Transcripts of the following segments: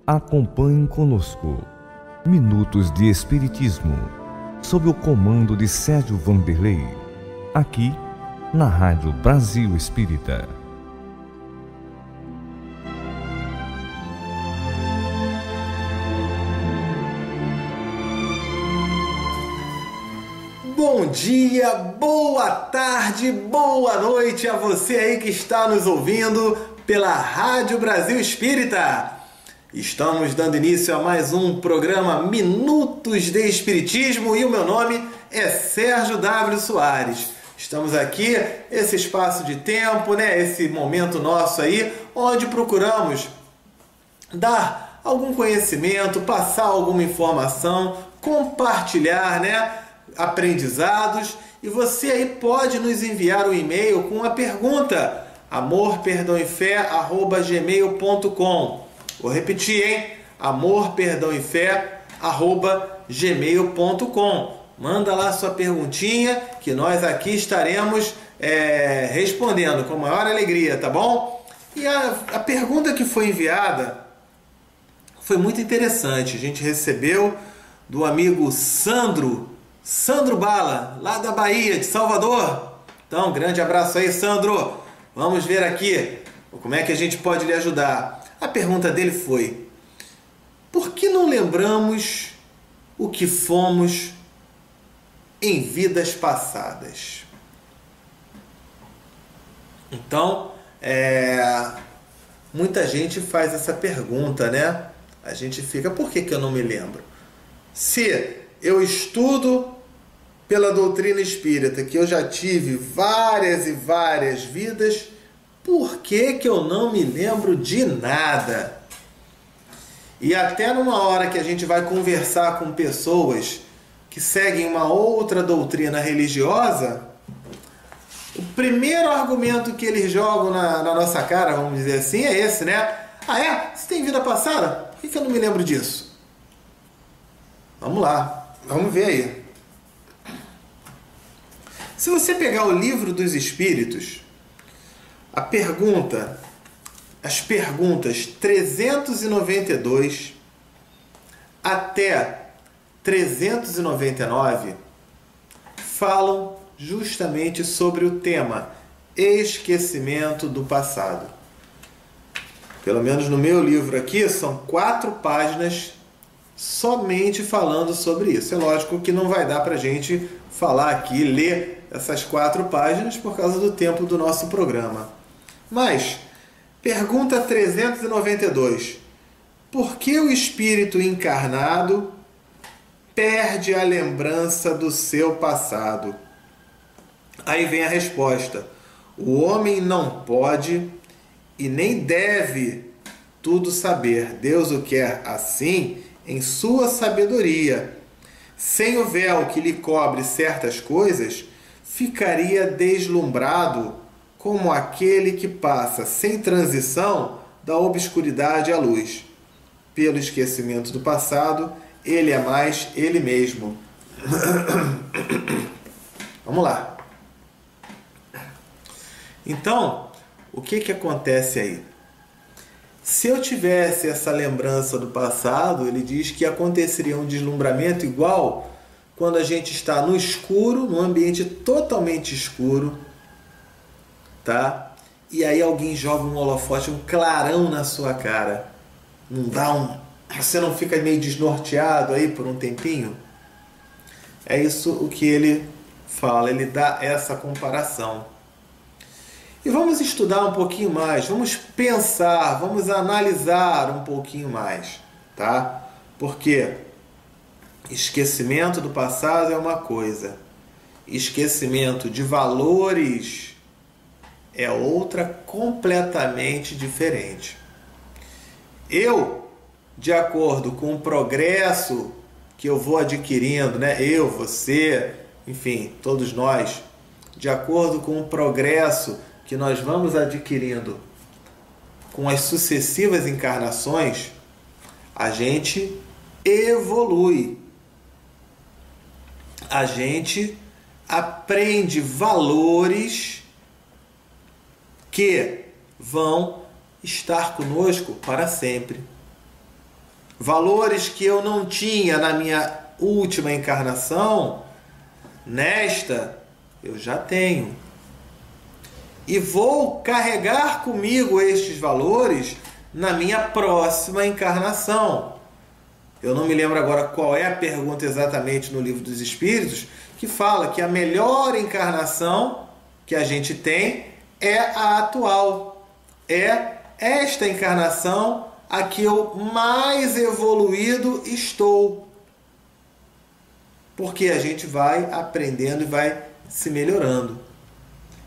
Acompanhe conosco Minutos de Espiritismo, sob o comando de Sérgio Vanderlei, aqui na Rádio Brasil Espírita. Bom dia, boa tarde, boa noite a você aí que está nos ouvindo pela Rádio Brasil Espírita. Estamos dando início a mais um programa Minutos de Espiritismo e o meu nome é Sérgio W. Soares. Estamos aqui, esse espaço de tempo, esse momento nosso aí, onde procuramos dar algum conhecimento, passar alguma informação, compartilhar, aprendizados, e você aí pode nos enviar um e-mail com uma pergunta: amorperdãoefé@gmail.com. Vou repetir, amorperdãoefé@gmail.com. Manda lá sua perguntinha que nós aqui estaremos respondendo com a maior alegria, tá bom? E a pergunta que foi enviada foi muito interessante. A gente recebeu do amigo Sandro Bala, lá da Bahia, de Salvador. Então, grande abraço aí, Sandro. Vamos ver aqui como é que a gente pode lhe ajudar. A pergunta dele foi: por que não lembramos o que fomos em vidas passadas? Então, muita gente faz essa pergunta, A gente fica: por que eu não me lembro? Se eu estudo pela doutrina espírita que eu já tive várias e várias vidas, por que eu não me lembro de nada? E até numa hora que a gente vai conversar com pessoas que seguem uma outra doutrina religiosa, o primeiro argumento que eles jogam na nossa cara, vamos dizer assim, é esse, Ah, é? Você tem vida passada? Por que eu não me lembro disso? Vamos lá, vamos ver aí. Se você pegar o Livro dos Espíritos, as perguntas 392 até 399 falam justamente sobre o tema esquecimento do passado. Pelo menos no meu livro aqui, são 4 páginas somente falando sobre isso. É lógico que não vai dar para a gente falar aqui, ler essas 4 páginas por causa do tempo do nosso programa. Mas, pergunta 392. Por que o espírito encarnado perde a lembrança do seu passado? Aí vem a resposta: o homem não pode e nem deve tudo saber. Deus o quer assim em sua sabedoria. Sem o véu que lhe cobre certas coisas, ficaria deslumbrado como aquele que passa sem transição da obscuridade à luz. Pelo esquecimento do passado, ele é mais ele mesmo. Vamos lá. Então, o que acontece aí? Se eu tivesse essa lembrança do passado, ele diz que aconteceria um deslumbramento igual quando a gente está no escuro, num ambiente totalmente escuro, E aí alguém joga um holofote, um clarão na sua cara. Você não fica meio desnorteado aí por um tempinho? É isso o que ele fala, ele dá essa comparação. E vamos estudar um pouquinho mais, vamos pensar, vamos analisar um pouquinho mais, Porque esquecimento do passado é uma coisa, esquecimento de valores é outra completamente diferente. Eu, de acordo com o progresso que eu vou adquirindo, Eu, você, enfim, todos nós, de acordo com o progresso que nós vamos adquirindo com as sucessivas encarnações, a gente evolui. A gente aprende valores que vão estar conosco para sempre. valores que eu não tinha na minha última encarnação, nesta eu já tenho. E vou carregar comigo estes valores na minha próxima encarnação. Eu não me lembro agora qual é a pergunta exatamente no Livro dos Espíritos, que fala que a melhor encarnação que a gente tem é a atual. É esta encarnação a que eu mais evoluído estou. Porque a gente vai aprendendo e vai se melhorando.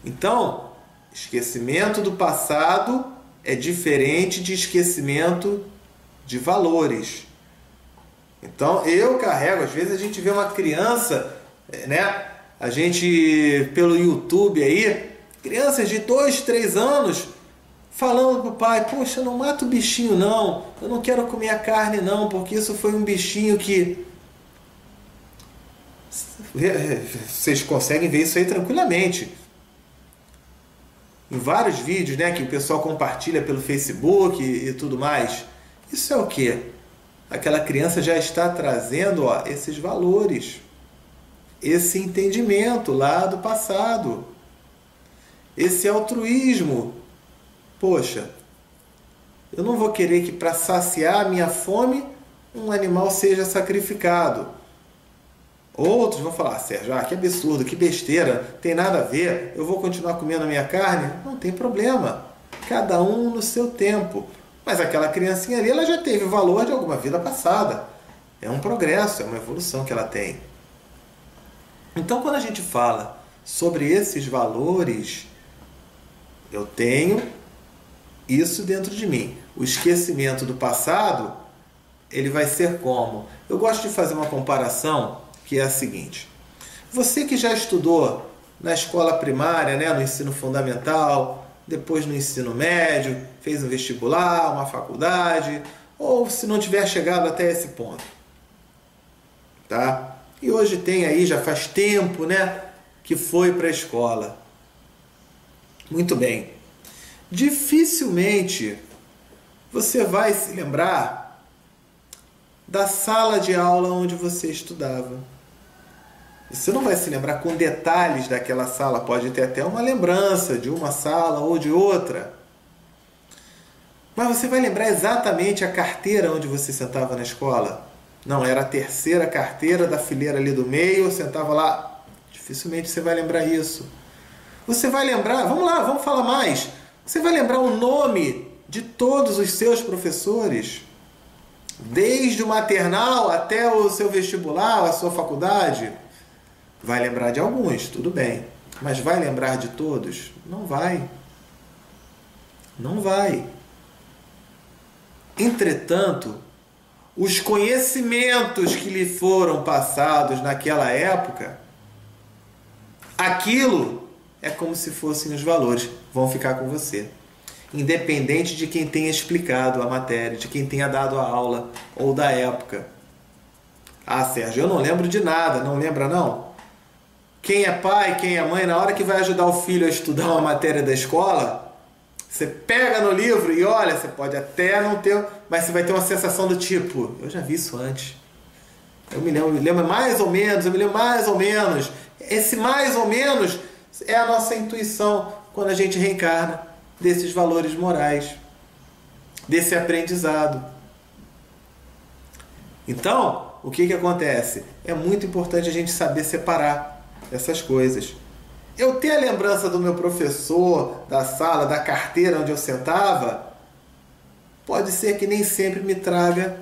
Então, esquecimento do passado é diferente de esquecimento de valores. Então, eu carrego, às vezes a gente vê uma criança, né? A gente, pelo YouTube aí, crianças de 2, 3 anos, falando pro pai, poxa, não mata o bichinho não, eu não quero comer a carne não, porque isso foi um bichinho que... Vocês conseguem ver isso aí tranquilamente. Em vários vídeos, né, que o pessoal compartilha pelo Facebook e tudo mais. Isso é o quê? Aquela criança já está trazendo, ó, esses valores, esse entendimento lá do passado, esse altruísmo. Poxa, eu não vou querer que para saciar a minha fome um animal seja sacrificado. Outros vão falar, Sérgio, que absurdo, que besteira, tem nada a ver, eu vou continuar comendo a minha carne? Não tem problema, cada um no seu tempo. Mas aquela criancinha ali, ela já teve o valor de alguma vida passada. É um progresso, é uma evolução que ela tem. Então, quando a gente fala sobre esses valores, eu tenho isso dentro de mim. O esquecimento do passado, ele vai ser como? Eu gosto de fazer uma comparação que é a seguinte. Você que já estudou na escola primária, né, no ensino fundamental, depois no ensino médio, fez um vestibular, uma faculdade, ou se não tiver chegado até esse ponto. Tá? E hoje tem aí, já faz tempo, né, que foi para a escola. Muito bem. Dificilmente você vai se lembrar da sala de aula onde você estudava. Você não vai se lembrar com detalhes daquela sala, pode ter até uma lembrança de uma sala ou de outra. Mas você vai lembrar exatamente a carteira onde você sentava na escola? Não, era a terceira carteira da fileira ali do meio, eu sentava lá. Dificilmente você vai lembrar isso. Você vai lembrar, vamos lá, vamos falar mais. Você vai lembrar o nome de todos os seus professores? Desde o maternal até o seu vestibular, a sua faculdade? Vai lembrar de alguns, tudo bem. Mas vai lembrar de todos? Não vai. Não vai. Entretanto, os conhecimentos que lhe foram passados naquela época, aquilo é como se fossem os valores, vão ficar com você. Independente de quem tenha explicado a matéria, de quem tenha dado a aula ou da época. Ah, Sérgio, eu não lembro de nada, não lembra não? Quem é pai, quem é mãe, na hora que vai ajudar o filho a estudar uma matéria da escola, você pega no livro e olha, você pode até não ter, mas você vai ter uma sensação do tipo, eu já vi isso antes. Eu me lembro mais ou menos, eu me lembro mais ou menos. Esse mais ou menos é a nossa intuição quando a gente reencarna desses valores morais, desse aprendizado. Então, o que acontece? É muito importante a gente saber separar essas coisas. Eu ter a lembrança do meu professor, da sala, da carteira onde eu sentava, pode ser que nem sempre me traga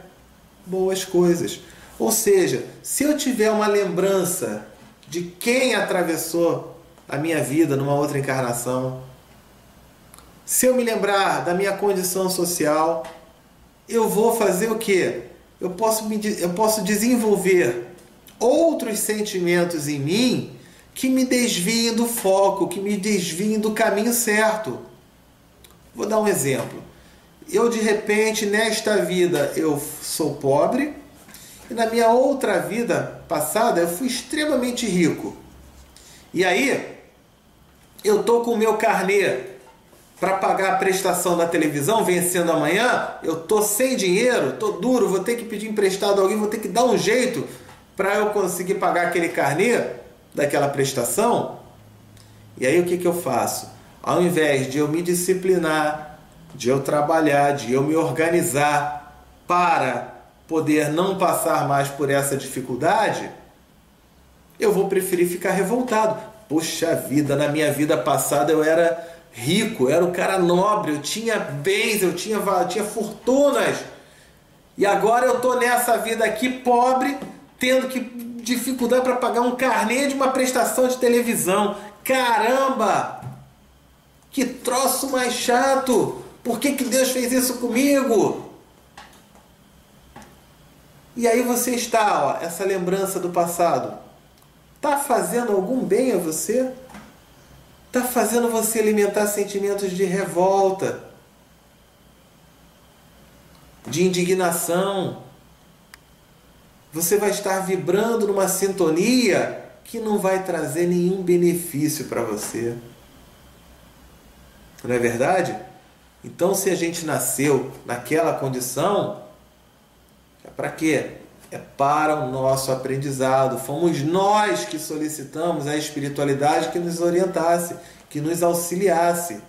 boas coisas. Ou seja, se eu tiver uma lembrança de quem atravessou a minha vida numa outra encarnação, se eu me lembrar da minha condição social, eu vou fazer o quê? Eu posso desenvolver outros sentimentos em mim que me desviem do foco, que me desviem do caminho certo. Vou dar um exemplo. Eu, de repente, nesta vida, eu sou pobre, e na minha outra vida passada, eu fui extremamente rico. E aí, eu estou com o meu carnê para pagar a prestação da televisão, vencendo amanhã, eu tô sem dinheiro, tô duro, vou ter que pedir emprestado a alguém, vou ter que dar um jeito para eu conseguir pagar aquele carnê daquela prestação. E aí o que eu faço? Ao invés de eu me disciplinar, de eu trabalhar, de eu me organizar para poder não passar mais por essa dificuldade, eu vou preferir ficar revoltado. Poxa vida, na minha vida passada eu era rico, eu era um cara nobre, eu tinha bens, eu tinha fortunas. E agora eu tô nessa vida aqui pobre, tendo que dificuldade para pagar um carnê de uma prestação de televisão. Caramba! Que troço mais chato! Por que Deus fez isso comigo? E aí você está, essa lembrança do passado, está fazendo algum bem a você? Está fazendo você alimentar sentimentos de revolta, de indignação? Você vai estar vibrando numa sintonia que não vai trazer nenhum benefício para você. Não é verdade? Então, se a gente nasceu naquela condição, é para quê? É para o nosso aprendizado. Fomos nós que solicitamos a espiritualidade que nos orientasse, que nos auxiliasse.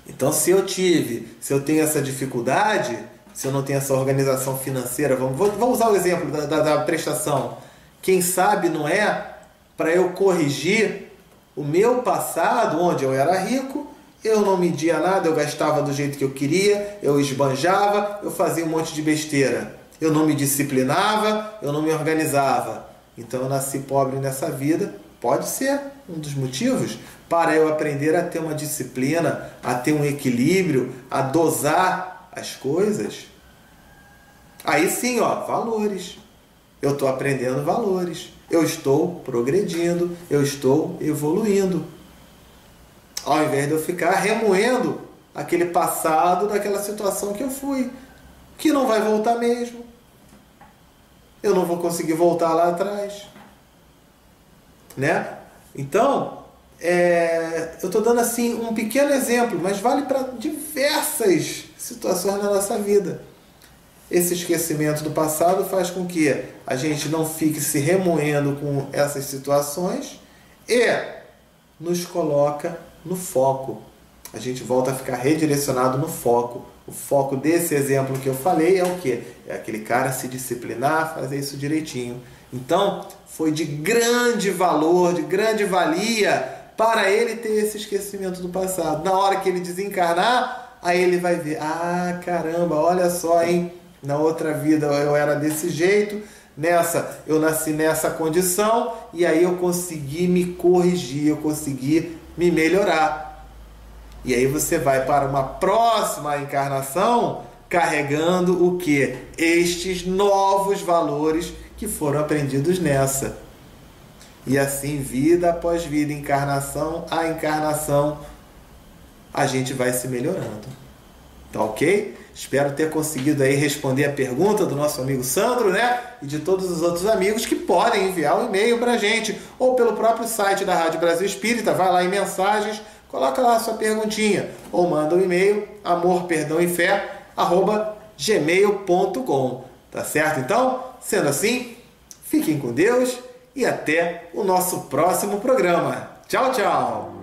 Então, se eu tenho essa dificuldade, se eu não tenho essa organização financeira, vamos usar o exemplo da prestação. Quem sabe não é para eu corrigir o meu passado, onde eu era rico, eu não media nada, eu gastava do jeito que eu queria, eu esbanjava, eu fazia um monte de besteira. Eu não me disciplinava, eu não me organizava. Então eu nasci pobre nessa vida. Pode ser um dos motivos para eu aprender a ter uma disciplina, a ter um equilíbrio, a dosar as coisas. Aí sim, valores. Eu estou aprendendo valores. Eu estou progredindo, eu estou evoluindo. Ao invés de eu ficar remoendo aquele passado daquela situação que eu fui, que não vai voltar mesmo. Eu não vou conseguir voltar lá atrás. Né? Então, eu estou dando assim um pequeno exemplo, mas vale para diversas situações na nossa vida. Esse esquecimento do passado faz com que a gente não fique se remoendo com essas situações e nos coloca no foco. A gente volta a ficar redirecionado no foco. O foco desse exemplo que eu falei é o quê? É aquele cara se disciplinar, fazer isso direitinho. Então, foi de grande valor, de grande valia para ele ter esse esquecimento do passado. Na hora que ele desencarnar, aí ele vai ver, caramba, olha só, hein? Na outra vida eu era desse jeito, eu nasci nessa condição, e aí eu consegui me corrigir, eu consegui me melhorar. E aí você vai para uma próxima encarnação carregando o quê? Estes novos valores que foram aprendidos nessa. E assim, vida após vida, encarnação a encarnação, a gente vai se melhorando. Tá ok? Espero ter conseguido aí responder a pergunta do nosso amigo Sandro, né? E de todos os outros amigos que podem enviar um e-mail para a gente, ou pelo próprio site da Rádio Brasil Espírita, vai lá em mensagens, coloca lá a sua perguntinha, ou manda um e-mail, amorperdãoefé@gmail.com. Tá certo? Então, sendo assim, fiquem com Deus e até o nosso próximo programa. Tchau, tchau!